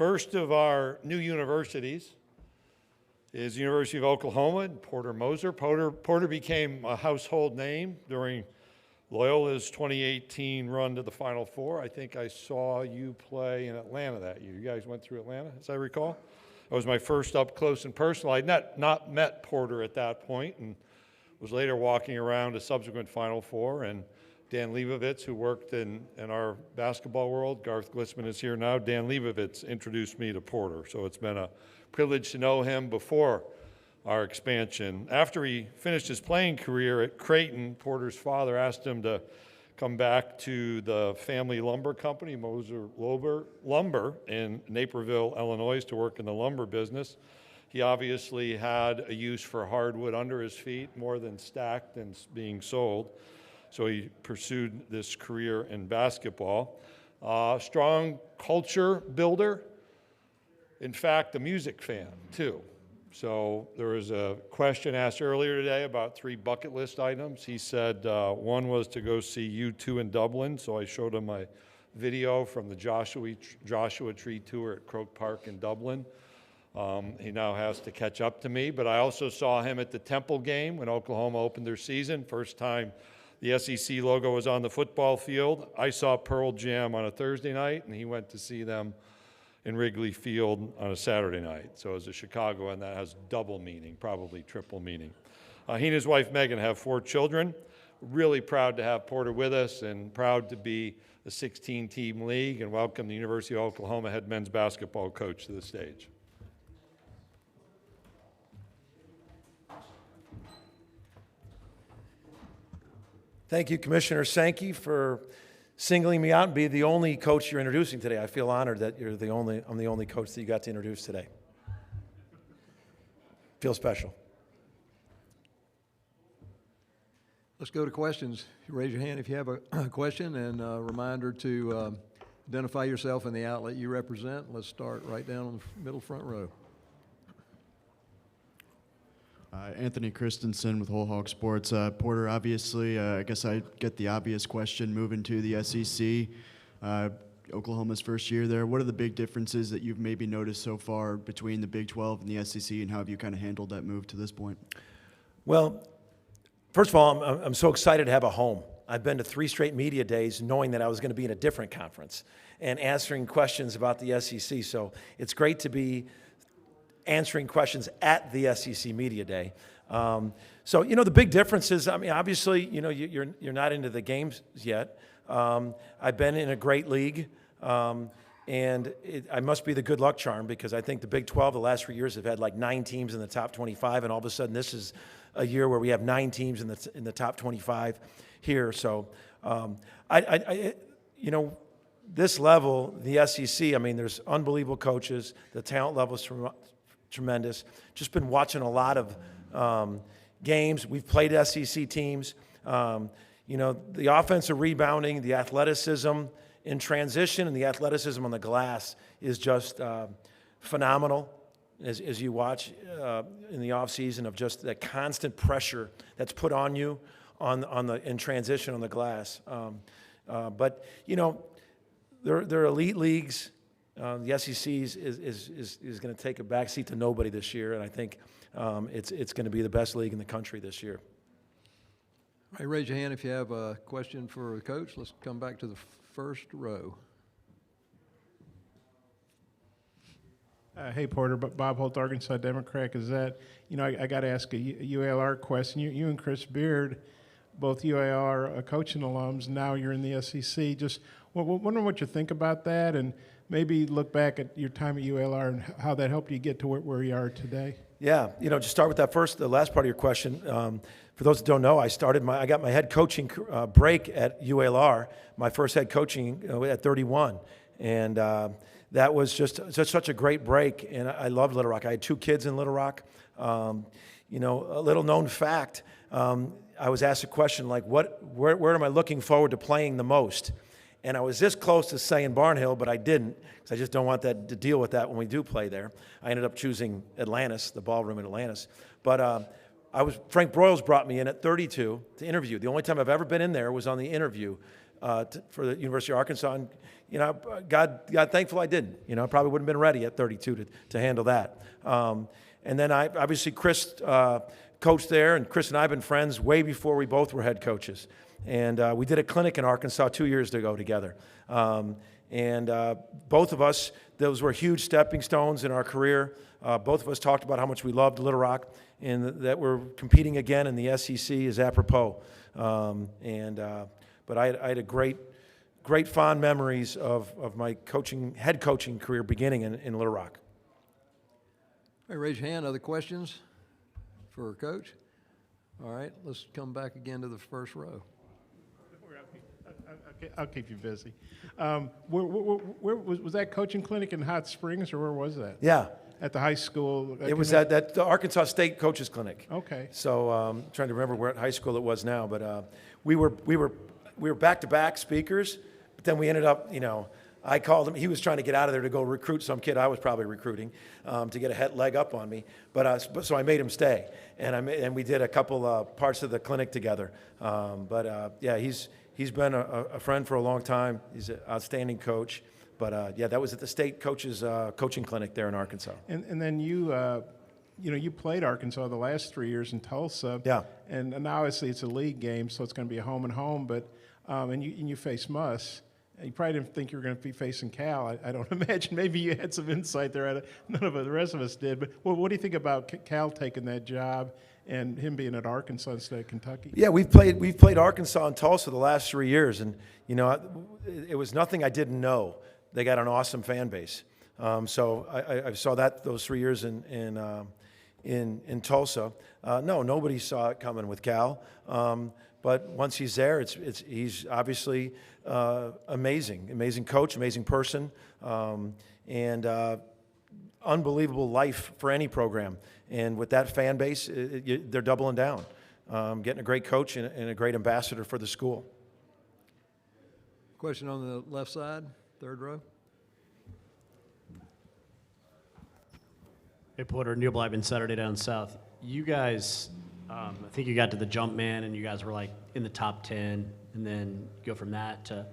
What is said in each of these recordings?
first of our new universities is University of Oklahoma and Porter Moser. Porter became a household name during Loyola's 2018 run to the Final Four. I think I saw you play in Atlanta that year. You guys went through Atlanta, as I recall. That was my first up close and personal. I had not met Porter at that point and was later walking around a subsequent Final Four. And Dan Leibovitz, who worked in our basketball world, Garth Glitzman is here now. Dan Leibovitz introduced me to Porter. So it's been a privilege to know him before our expansion. After he finished his playing career at Creighton, Porter's father asked him to come back to the family lumber company, Moser Lumber, in Naperville, Illinois, to work in the lumber business. He obviously had a use for hardwood under his feet, more than stacked and being sold. So he pursued this career in basketball. Strong culture builder. In fact, a music fan, too. So there was a question asked earlier today about 3 bucket list items. He said one was to go see U2 in Dublin, so I showed him my video from the Joshua Tree Tour at Croke Park in Dublin. He now has to catch up to me, but I also saw him at the Temple game when Oklahoma opened their season. First time the SEC logo was on the football field. I saw Pearl Jam on a Thursday night, and he went to see them in Wrigley Field on a Saturday night. So as a Chicagoan, that has double meaning, probably triple meaning. He and his wife, Megan, have 4 children. Really proud to have Porter with us and proud to be a 16-team league and welcome the University of Oklahoma head men's basketball coach to the stage. Thank you, Commissioner Sankey, for singling me out and be the only coach you're introducing today. I feel honored that I'm the only coach that you got to introduce today. Feel special. Let's go to questions. Raise your hand if you have a question, and a reminder to identify yourself and the outlet you represent. Let's start right down on the middle front row. Anthony Christensen with Whole Hog Sports. Porter, obviously, I guess I get the obvious question, moving to the SEC, Oklahoma's first year there. What are the big differences that you've maybe noticed so far between the Big 12 and the SEC, and how have you kind of handled that move to this point? Well, first of all, I'm so excited to have a home. I've been to 3 straight media days knowing that I was going to be in a different conference and answering questions about the SEC. So it's great to be answering questions at the SEC Media Day. So, the big difference is, obviously, you're not into the games yet. I've been in a great league, and I must be the good luck charm because I think the Big 12 the last 3 years have had like 9 teams in the top 25, and all of a sudden this is a year where we have 9 teams in the top 25 here. So, this level, the SEC, there's unbelievable coaches. The talent level is tremendous. Just been watching a lot of games. We've played SEC teams. The offensive rebounding, the athleticism in transition, and the athleticism on the glass is just phenomenal as you watch in the offseason of just that constant pressure that's put on you in transition on the glass. But they're elite leagues. The SEC is going to take a backseat to nobody this year, and I think it's going to be the best league in the country this year. All right, raise your hand if you have a question for the coach. Let's come back to the first row. Hey, Porter, Bob Holt, Arkansas Democrat. Is that, I got to ask a UALR question. You and Chris Beard, both UAR coaching alums, now you're in the SEC. Just wondering what you think about that, and maybe look back at your time at ULR and how that helped you get to where you are today. Yeah, to start with the last part of your question, for those that don't know, I got my head coaching break at ULR, my first head coaching at 31. And that was just such a great break, and I loved Little Rock. I had 2 kids in Little Rock. A little known fact, I was asked a question like, where am I looking forward to playing the most? And I was this close to saying Barnhill, but I didn't, because I just don't want that to deal with that when we do play there. I ended up choosing Atlantis, the ballroom in Atlantis. But Frank Broyles brought me in at 32 to interview. The only time I've ever been in there was on the interview for the University of Arkansas. And, God thankful I didn't. I probably wouldn't have been ready at 32 to handle that. And then obviously Chris coached there, and Chris and I have been friends way before we both were head coaches. And we did a clinic in Arkansas 2 years ago together. And both of us, those were huge stepping stones in our career. Both of us talked about how much we loved Little Rock, and that we're competing again in the SEC is apropos. But I had a great fond memories of my head coaching career beginning in Little Rock. Hey, raise your hand. Other questions for Coach? All right, let's come back again to the first row. I'll keep you busy. Where was that coaching clinic in Hot Springs, or where was that? Yeah. At the high school? It was at the Arkansas State Coaches Clinic. Okay. So trying to remember where high school it was now, but we were back-to-back speakers, but then we ended up, I called him. He was trying to get out of there to go recruit some kid I was probably recruiting to get a leg up on me. So I made him stay, and we did a couple parts of the clinic together. Yeah, he's been a friend for a long time. He's an outstanding coach. But yeah, that was at the state coaches coaching clinic there in Arkansas. And then you played Arkansas the last 3 years in Tulsa. Yeah. And now obviously it's a league game, so it's going to be a home and home. But and you face Muss. You probably didn't think you were going to be facing Cal. I don't imagine. Maybe you had some insight there. None of the rest of us did. But what do you think about Cal taking that job and him being at Arkansas instead of Kentucky? Yeah, we've played Arkansas and Tulsa the last 3 years, and it was nothing I didn't know. They got an awesome fan base. So I saw that those 3 years in Tulsa. No, nobody saw it coming with Cal. But once he's there, he's obviously amazing coach, amazing person, and unbelievable life for any program. And with that fan base, they're doubling down, getting a great coach and a great ambassador for the school. Question on the left side, third row. Hey, Porter, Neil Blackman, Saturday Down South. You guys, I think you got to the jump man, and you guys were like in the top 10, and then go from that to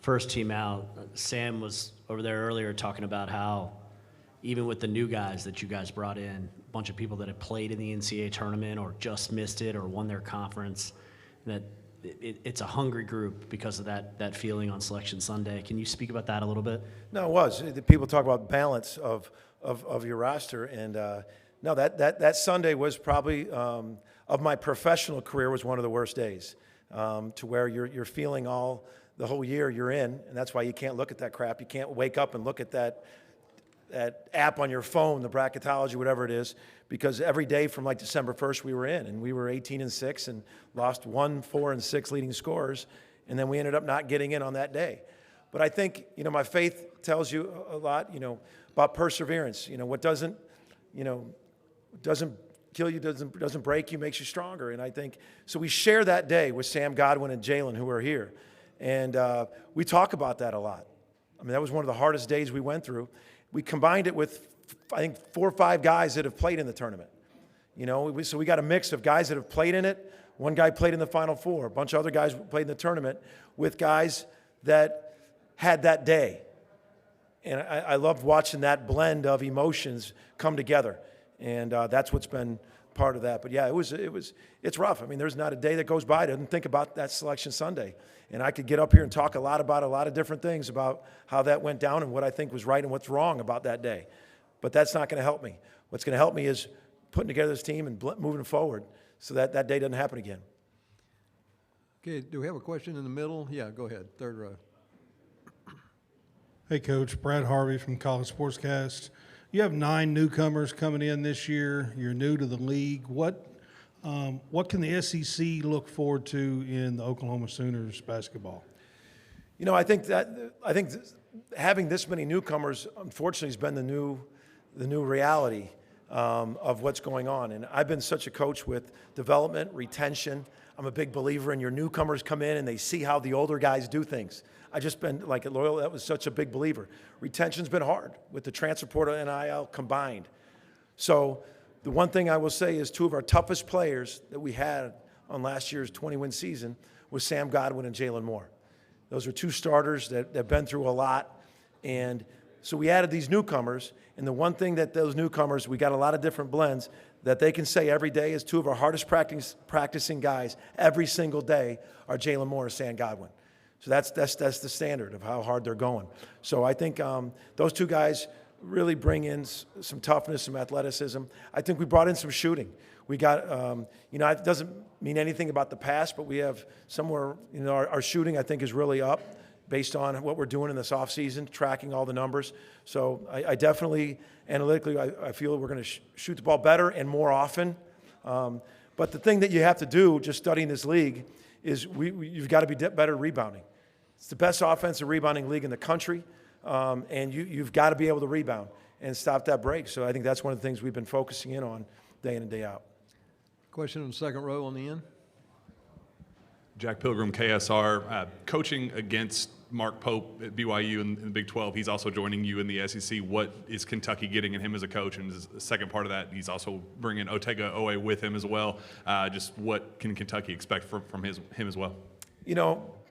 first team out. Sam was over there earlier talking about how even with the new guys that you guys brought in, a bunch of people that had played in the NCAA tournament or just missed it or won their conference, that it's a hungry group because of that feeling on Selection Sunday. Can you speak about that a little bit? No, it was. People talk about balance of your roster, and no, that Sunday was probably of my professional career was one of the worst days, to where you're feeling the whole year you're in, and that's why you can't look at that crap. You can't wake up and look at that app on your phone, the bracketology, whatever it is, because every day from like December 1st we were in, and we were 18-6 and lost 1, 4, and 6 leading scorers, and then we ended up not getting in on that day. But I think, my faith tells you a lot, about perseverance. What doesn't kill you, doesn't break you, makes you stronger. And I think, so we share that day with Sam Godwin and Jalen, who are here. And we talk about that a lot. I mean, that was one of the hardest days we went through. We combined it with, I think, 4 or 5 guys that have played in the tournament. So we got a mix of guys that have played in it. One guy played in the Final Four. A bunch of other guys played in the tournament with guys that had that day. And I loved watching that blend of emotions come together. And that's what's been part of that. But yeah, it's rough. I mean, there's not a day that goes by that doesn't think about that Selection Sunday. And I could get up here and talk about a lot of different things about how that went down and what I think was right and what's wrong about that day. But that's not going to help me. What's going to help me is putting together this team and moving forward so that that day doesn't happen again. Okay, do we have a question in the middle? Yeah, go ahead, third row. Hey, Coach. Brad Harvey from College Sportscast. You have 9 newcomers coming in this year. You're new to the league. What can the SEC look forward to in the Oklahoma Sooners basketball? I think having this many newcomers, unfortunately, has been the new reality of what's going on. And I've been such a coach with development, retention. I'm a big believer in your newcomers come in and they see how the older guys do things. I've just been like at Loyola, that was such a big believer. Retention's been hard with the transfer portal and NIL combined. So the one thing I will say is 2 of our toughest players that we had on last year's 20-win season was Sam Godwin and Jalen Moore. Those are two starters that have been through a lot. And so we added these newcomers. And the one thing that those newcomers, we got a lot of different blends that they can say every day is two of our hardest practicing guys every single day are Jalen Moore and Sam Godwin. So that's the standard of how hard they're going. So I think those two guys really bring in some toughness, some athleticism. I think we brought in some shooting. We got, it doesn't mean anything about the past, but we have somewhere, our shooting I think is really up based on what we're doing in this offseason, tracking all the numbers. So I definitely, analytically, I feel we're going to shoot the ball better and more often. But the thing that you have to do, just studying this league, is you've got to be better rebounding. It's the best offensive rebounding league in the country, and you've got to be able to rebound and stop that break. So I think that's one of the things we've been focusing in on day in and day out. Question on the second row on the end. Jack Pilgrim, KSR, coaching against Mark Pope at BYU in the Big 12. He's also joining you in the SEC. What is Kentucky getting in him as a coach? And the second part of that, he's also bringing Otega Owe with him as well. Just what can Kentucky expect from him as well?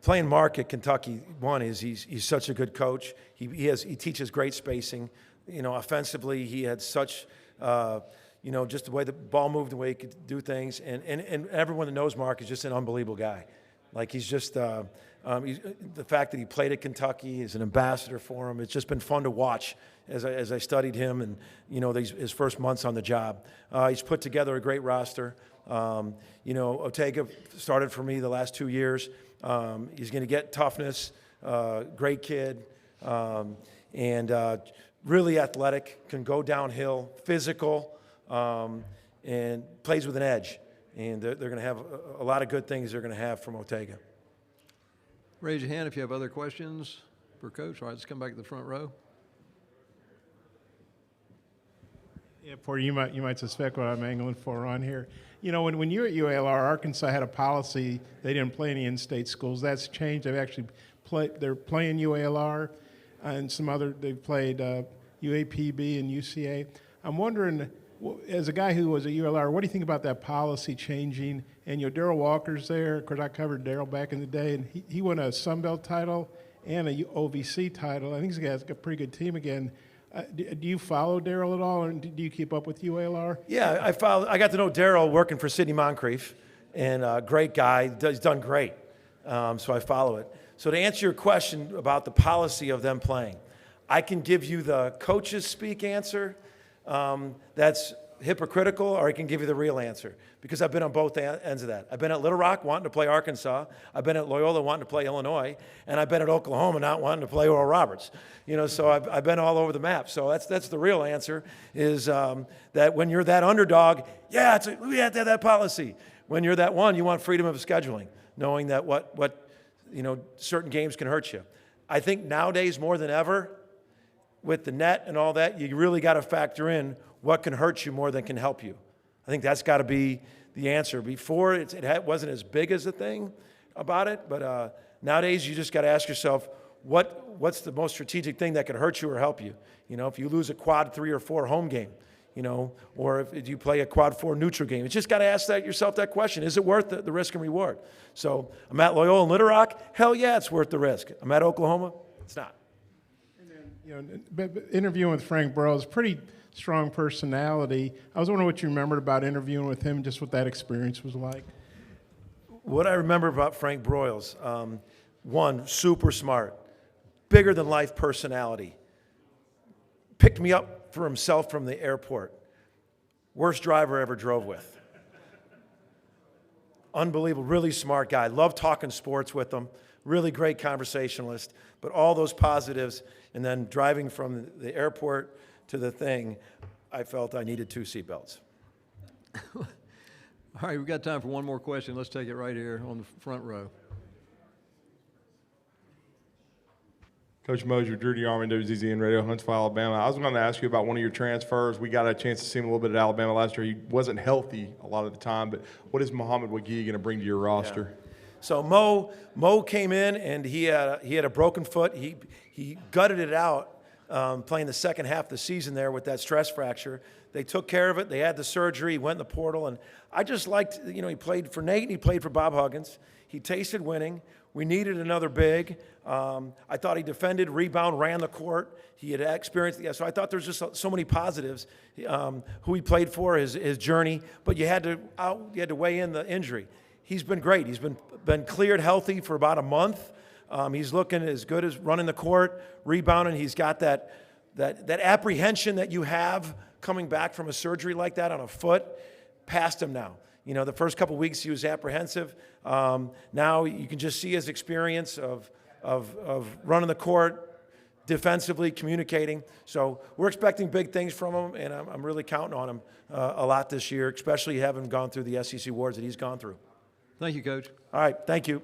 Playing Mark at Kentucky, one is he's such a good coach. He teaches great spacing. Offensively, he had such just the way the ball moved, the way he could do things, and everyone that knows Mark is just an unbelievable guy. Like he's just the fact that he played at Kentucky, he's an ambassador for him. It's just been fun to watch as I studied him and his first months on the job. He's put together a great roster. Otega started for me the last 2 years. He's going to get toughness, great kid, and really athletic, can go downhill, physical, and plays with an edge. And they're going to have a lot of good things they're going to have from Otega. Raise your hand if you have other questions for Coach. All right, let's come back to the front row. Yeah, Porter, you might suspect what I'm angling for on here. When you were at UALR, Arkansas had a policy they didn't play any in-state schools. That's changed. They've actually they're playing UALR and some other. They've played UAPB and UCA. I'm wondering, as a guy who was at ULR, what do you think about that policy changing? And Darrell Walker's there. Of course, I covered Darrell back in the day, and he won a Sun Belt title and a OVC title. I think he's got a pretty good team again. Do you follow Darrell at all, or do you keep up with UALR? Yeah, I got to know Darrell working for Sidney Moncrief, and great guy. He's done great, so I follow it. So to answer your question about the policy of them playing, I can give you the coaches speak answer. That's hypocritical, or I can give you the real answer, because I've been on both ends of that. I've been at Little Rock wanting to play Arkansas. I've been at Loyola wanting to play Illinois, and I've been at Oklahoma not wanting to play Oral Roberts. So I've been all over the map. So that's the real answer, is that when you're that underdog, we have to have that policy. When you're that one, you want freedom of scheduling, knowing that what certain games can hurt you. I think nowadays more than ever, with the net and all that, you really got to factor in what can hurt you more than can help you. I think that's got to be the answer. Before, it wasn't as big as a thing about it, but nowadays you just got to ask yourself, what's the most strategic thing that could hurt you or help you? If you lose a quad 3 or 4 home game, or if you play a quad 4 neutral game, you just got to ask yourself that question. Is it worth the risk and reward? So I'm at Loyola and Little Rock. Hell yeah, it's worth the risk. I'm at Oklahoma. It's not. Interviewing with Frank Broyles, pretty strong personality. I was wondering what you remembered about interviewing with him, just what that experience was like. What I remember about Frank Broyles, one, super smart, bigger than life personality. Picked me up for himself from the airport. Worst driver I ever drove with. Unbelievable, really smart guy. Loved talking sports with him. Really great conversationalist. But all those positives, and then driving from the airport to the thing, I felt I needed 2 seatbelts. All right, we've got time for one more question. Let's take it right here on the front row. Coach Moser, Drew DeArmond, WZZN Radio, Huntsville, Alabama. I was going to ask you about one of your transfers. We got a chance to see him a little bit at Alabama last year. He wasn't healthy a lot of the time, but what is Muhammad Wagee going to bring to your roster? Yeah. So Mo came in, and he had a broken foot. He gutted it out playing the second half of the season there with that stress fracture. They took care of it. They had the surgery. He went in the portal, and I just liked, he played for Nate and he played for Bob Huggins. He tasted winning. We needed another big. I thought he defended, rebound, ran the court. He had experienced, yeah, so I thought there's just so many positives. Who he played for, his journey, but you had to weigh in the injury. He's been great. He's been cleared healthy for about a month. He's looking as good as running the court, rebounding. He's got that apprehension that you have coming back from a surgery like that on a foot, past him now. You know, the first couple weeks he was apprehensive. Now you can just see his experience of running the court, defensively, communicating. So we're expecting big things from him, and I'm really counting on him a lot this year, especially having gone through the SEC awards that he's gone through. Thank you, Coach. All right, thank you.